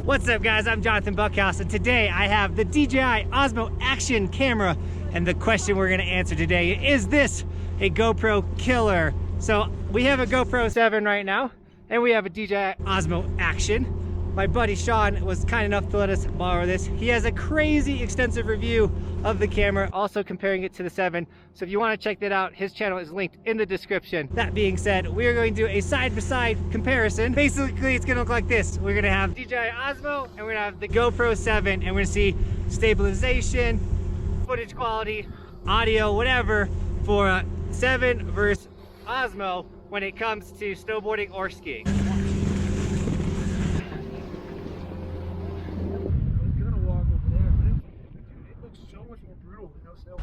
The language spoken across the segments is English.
What's up guys, I'm Johnathan Buckhouse and today I have the DJI OSMO Action camera, and the question we're gonna answer today is this a GoPro killer? So we have a GoPro 7 right now and we have a DJI OSMO Action. My buddy Sean was kind enough to let us borrow this. He has a crazy extensive review of the camera, also comparing it to the 7. So if you want to check that out, his channel is linked in the description. That being said, we are going to do a side-by-side comparison. Basically, it's gonna look like this. We're gonna have DJI Osmo and we're gonna have the GoPro 7, and we're gonna see stabilization, footage quality, audio, whatever, for 7 versus Osmo when it comes to snowboarding or skiing.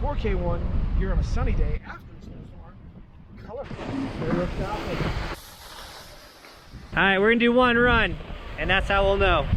4K one, you're on a sunny day after the snowstorm. Colorful. Very looked out. All right, we're gonna do one run, and that's how we'll know.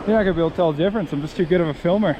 You're not gonna be able to tell the difference. I'm just too good of a filmer.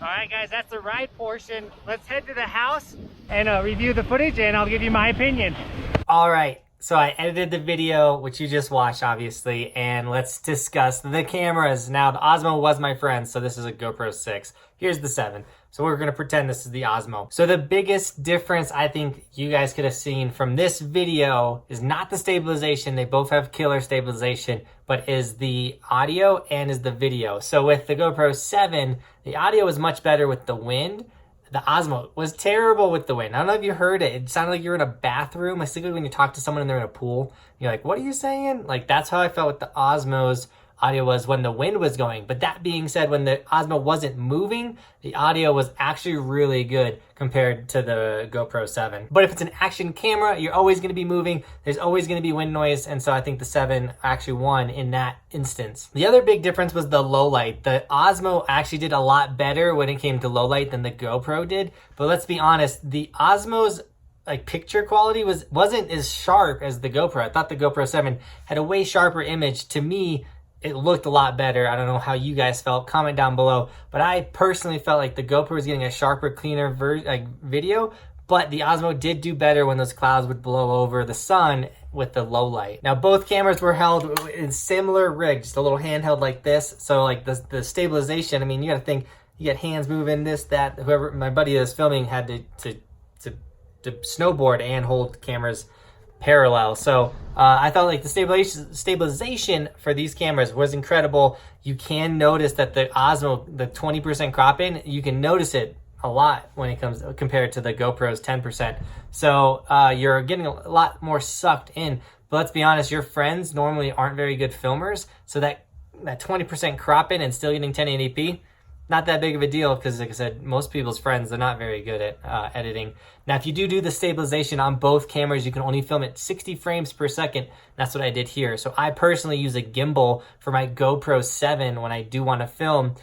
Alright guys, that's the ride portion. Let's head to the house and review the footage, and I'll give you my opinion. Alright, so I edited the video, which you just watched obviously, and let's discuss the cameras. Now the Osmo was my friend, so this is a GoPro 6. Here's the 7. So we're gonna pretend this is the Osmo. So the biggest difference I think you guys could have seen from this video is not the stabilization. They both have killer stabilization, but is the audio and is the video. So with the GoPro 7, the audio was much better with the wind. The Osmo was terrible with the wind. I don't know if you heard it. It sounded like you're in a bathroom. I think when you talk to someone and they're in a pool, you're like, what are you saying? Like, that's how I felt with the Osmos audio was when the wind was going. But that being said, when the Osmo wasn't moving, the audio was actually really good compared to the GoPro 7. But if it's an action camera, you're always going to be moving. There's always going to be wind noise. And so I think the 7 actually won in that instance. The other big difference was the low light. The Osmo actually did a lot better when it came to low light than the GoPro did. But let's be honest, the Osmo's like picture quality wasn't as sharp as the GoPro. I thought the GoPro 7 had a way sharper image. To me, it looked a lot better. I don't know how you guys felt. Comment down below. But I personally felt like the GoPro was getting a sharper, cleaner video. But the Osmo did do better when those clouds would blow over the sun with the low light. Now, both cameras were held in similar rig, just a little handheld like this. So like the stabilization, I mean, you got to think, you got hands moving, this, that. Whoever, my buddy that was filming had to snowboard and hold cameras parallel. So I thought like the stabilization for these cameras was incredible. You can notice that the Osmo, the 20% crop in, you can notice it a lot when it comes compared to the GoPro's 10%. So you're getting a lot more sucked in. But let's be honest, your friends normally aren't very good filmers. So that 20% crop in and still getting 1080p, not that big of a deal, because like I said, most people's friends, they're not very good at editing. Now, if you do the stabilization on both cameras, you can only film at 60 frames per second. That's what I did here. So I personally use a gimbal for my GoPro 7 when I do want to film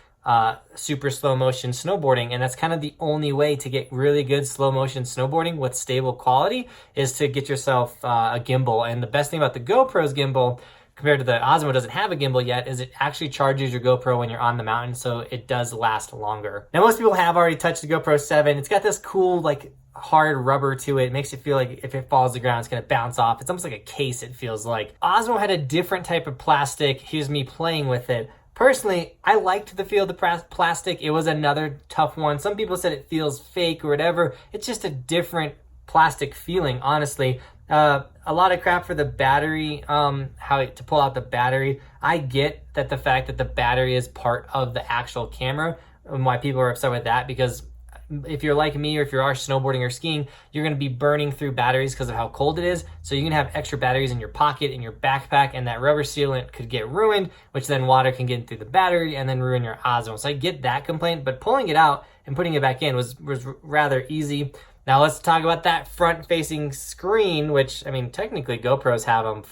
super slow motion snowboarding. And that's kind of the only way to get really good slow motion snowboarding with stable quality is to get yourself a gimbal. And the best thing about the GoPro's gimbal compared to the Osmo doesn't have a gimbal yet is it actually charges your GoPro when you're on the mountain, so it does last longer. Now, most people have already touched the GoPro 7. It's got this cool, like, hard rubber to it. It makes it feel like if it falls to the ground, it's gonna bounce off. It's almost like a case, it feels like. Osmo had a different type of plastic. Here's me playing with it. Personally, I liked the feel of the plastic. It was another tough one. Some people said it feels fake or whatever. It's just a different plastic feeling, honestly. A lot of crap for the battery, to pull out the battery. I get that the fact that the battery is part of the actual camera and why people are upset with that, because if you're like me or if you are snowboarding or skiing, you're going to be burning through batteries because of how cold it is. So you can have extra batteries in your pocket, in your backpack, and that rubber sealant could get ruined, which then water can get through the battery and then ruin your Osmo. So I get that complaint, but pulling it out and putting it back in was rather easy. Now let's talk about that front-facing screen, which, I mean, technically GoPros have them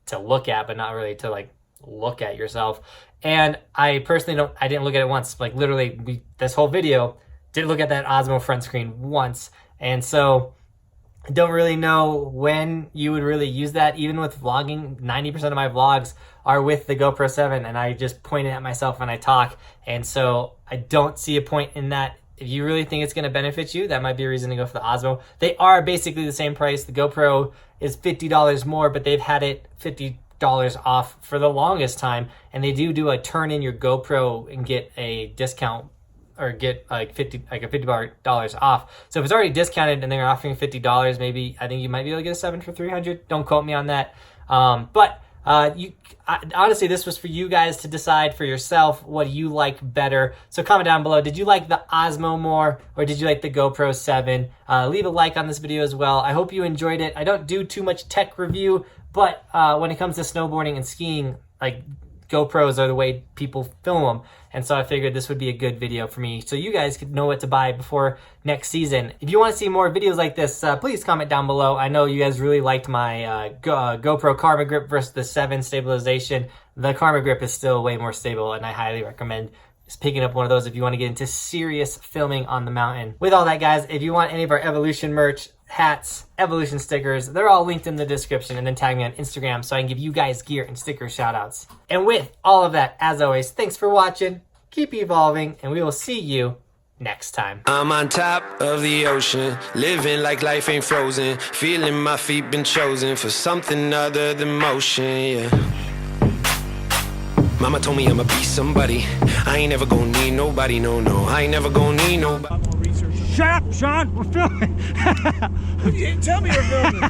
to look at, but not really to, like, look at yourself. And I personally I didn't look at it once. Like, literally, this whole video didn't look at that Osmo front screen once. And so I don't really know when you would really use that. Even with vlogging, 90% of my vlogs are with the GoPro 7, and I just point it at myself when I talk. And so I don't see a point in that. If you really think it's going to benefit you, that might be a reason to go for the Osmo. They are basically the same price. The GoPro is $50 more, but they've had it $50 off for the longest time. And they do a turn in your GoPro and get a discount, or get like $50 off. So if it's already discounted and they're offering $50, maybe I think you might be able to get a 7 for $300. Don't quote me on that. Honestly, this was for you guys to decide for yourself what you like better. So comment down below. Did you like the Osmo more, or did you like the GoPro 7? Leave a like on this video as well. I hope you enjoyed it. I don't do too much tech review, but when it comes to snowboarding and skiing, like, GoPros are the way people film them. And so I figured this would be a good video for me so you guys could know what to buy before next season. If you want to see more videos like this, please comment down below. I know you guys really liked my GoPro Karma Grip versus the 7 stabilization. The Karma Grip is still way more stable, and I highly recommend just picking up one of those if you want to get into serious filming on the mountain. With all that, guys, if you want any of our Evolution merch, hats, Evolution stickers, they're all linked in the description, and then tag me on Instagram so I can give you guys gear and sticker shout outs. And with all of that, as always, thanks for watching, keep evolving, and we will see you next time. I'm on top of the ocean, living like life ain't frozen, feeling my feet been chosen for something other than motion, yeah. Mama told me I'ma be somebody, I ain't never gonna need nobody, no, I ain't never gonna need nobody. Shut up, Sean, we're filming. You didn't tell me you're filming.